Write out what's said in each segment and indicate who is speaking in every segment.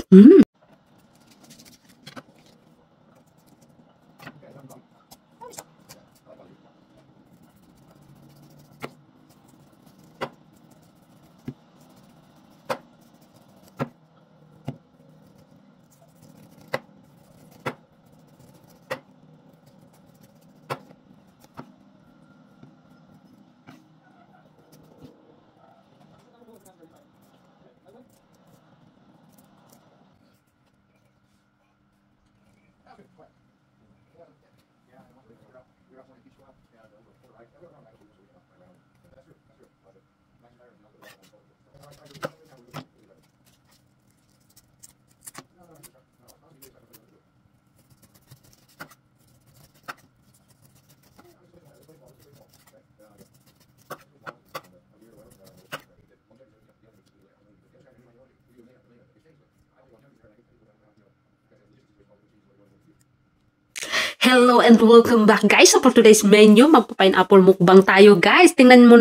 Speaker 1: Mm. Hello and welcome back guys. So for today's menu, magpa-pineapple mukbang tayo guys. Tingnan nyo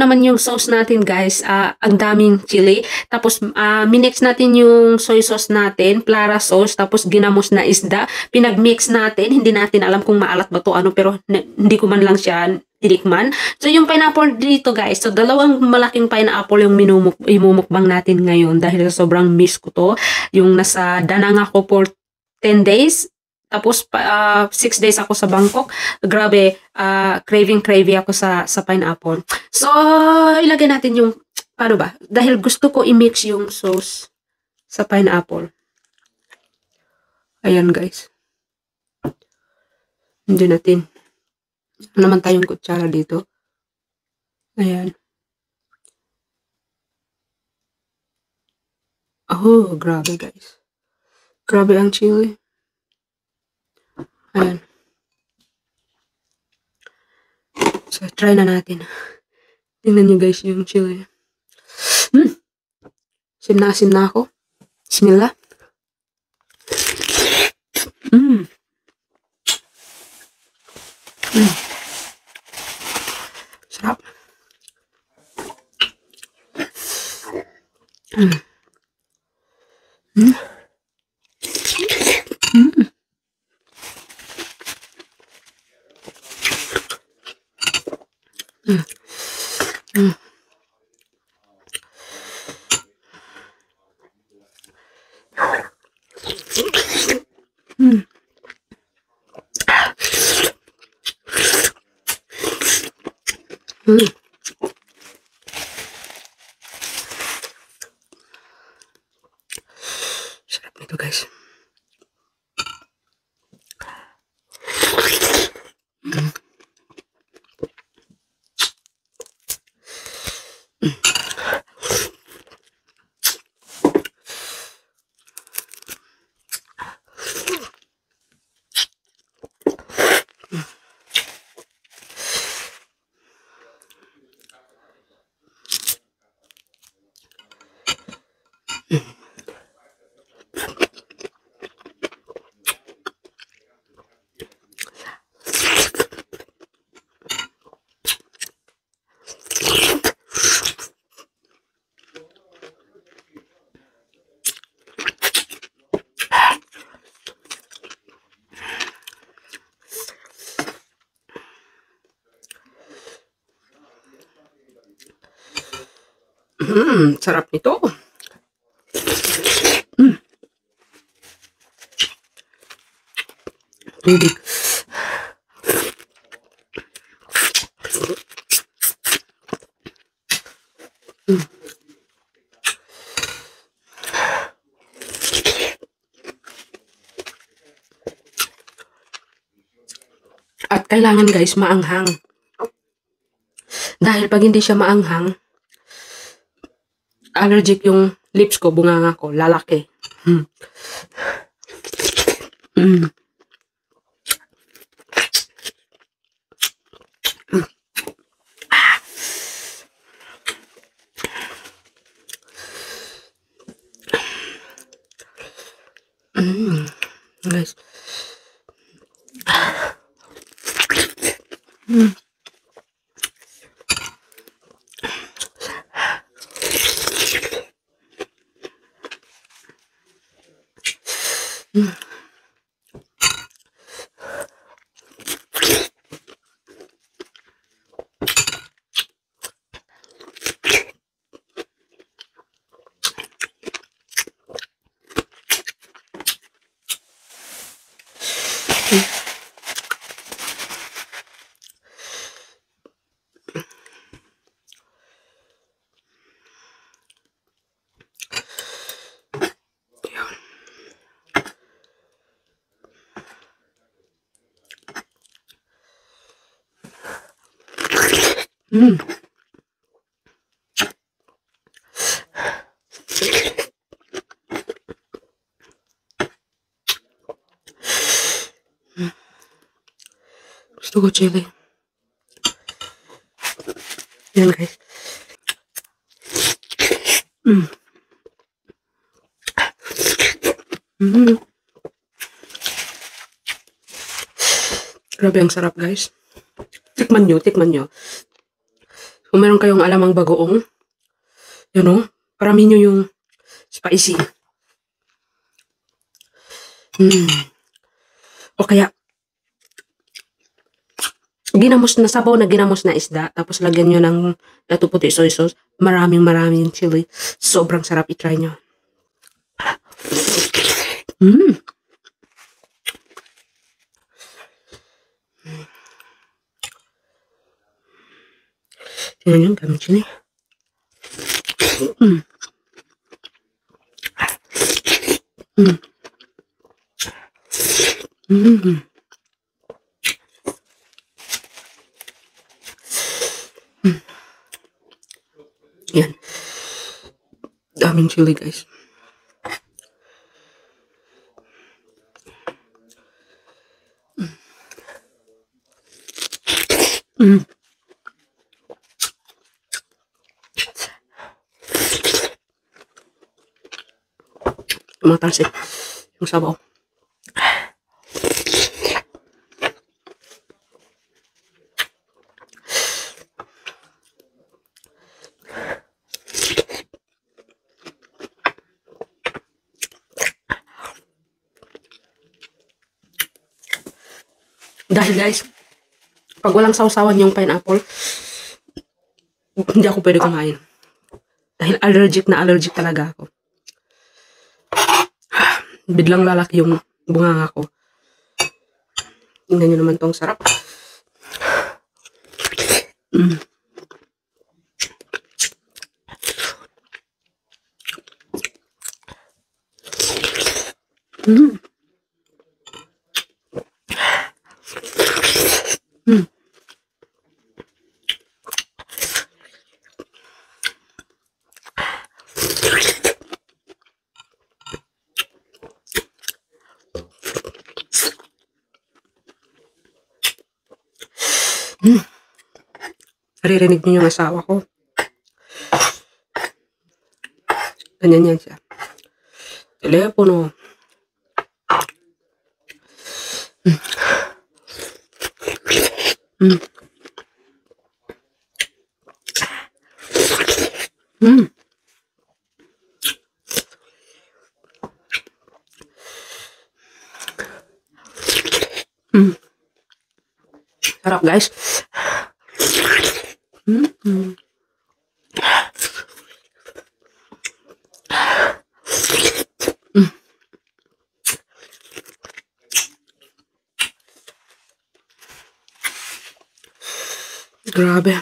Speaker 1: naman yung sauce natin guys. Ang daming chili. Tapos minix natin yung soy sauce natin, Clara sauce, tapos ginamos na isda. Pinag-mix natin. Hindi natin alam kung maalat ba to pero hindi ko man lang siya tinikman. So yung pineapple dito guys, so dalawang malaking pineapple yung imumukbang natin ngayon dahil sobrang miss ko to. Yung nasa Danang ako for 10 days. Tapos 6 days ako sa Bangkok. Grabe, craving ako sa pineapple. So ilagay natin yung paano ba? Dahil gusto ko i-mix yung sauce sa pineapple. Ayan guys. Hindi natin. Naman tayong kutsara dito. Ayan. Oh, grabe guys. Grabe ang chili. Ayan. So, try na natin. Tingnan nyo guys yung chili. Sim na ako. Bismillah. Sarap. Sarap nito guys. Sarap nito. Tubig. At kailangan guys maanghang. Dahil pag hindi siya maanghang, allergic yung lips ko, bunganga ko, lalaki. Guys. Mm. Mm. Gusto ko chili. Yan guys. Mm. Mm. Grabe ang sarap guys. Tikman nyo, tikman nyo. Kung meron kayong alamang bagoong, yun o, parami nyo yung spicy. O kaya, ginamos na sabaw na ginamos na isda, tapos lagyan nyo ng dato puti soy sauce, maraming chili. Sobrang sarap, i-try nyo. Tingnan nyo, gamit chili. Yan. Daming chili guys. Tumatalsik yung sabaw. Dahil guys, pag walang sausawan yung pineapple, hindi ako pwede kumain. Dahil allergic na allergic talaga ako. Biglang lalaki yung bunganga ko. Tingnan nyo naman tong sarap. Naririnig niyo yung asawa ko. Ganyan yan siya. Telepono. Sarap guys. Grabe.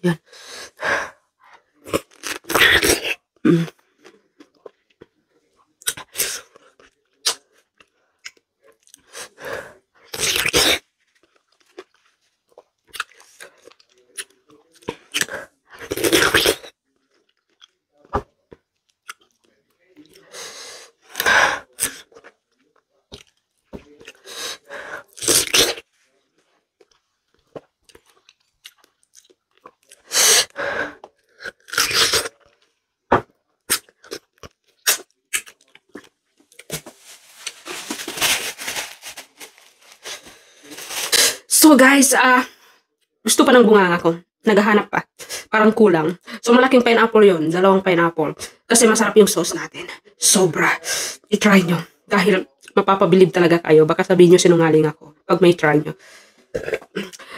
Speaker 1: Yan. So guys, gusto pa ng bunganga ko. Naghahanap pa. Parang kulang. So malaking pineapple yon, dalawang pineapple. Kasi masarap yung sauce natin. Sobra. I-try nyo. Dahil mapapabilib talaga kayo. Baka sabihin nyo sinungaling ako pag may try nyo.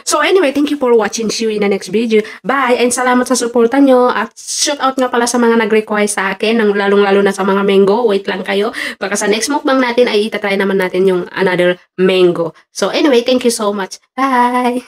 Speaker 1: So anyway, thank you for watching. See you in the next video. Bye! And salamat sa suporta nyo. At shout out nga pala sa mga nag-request sa akin, lalong-lalo na sa mga mango. Wait lang kayo. Baka sa next mukbang natin ay itatry naman natin yung another mango. So anyway, thank you so much. Bye!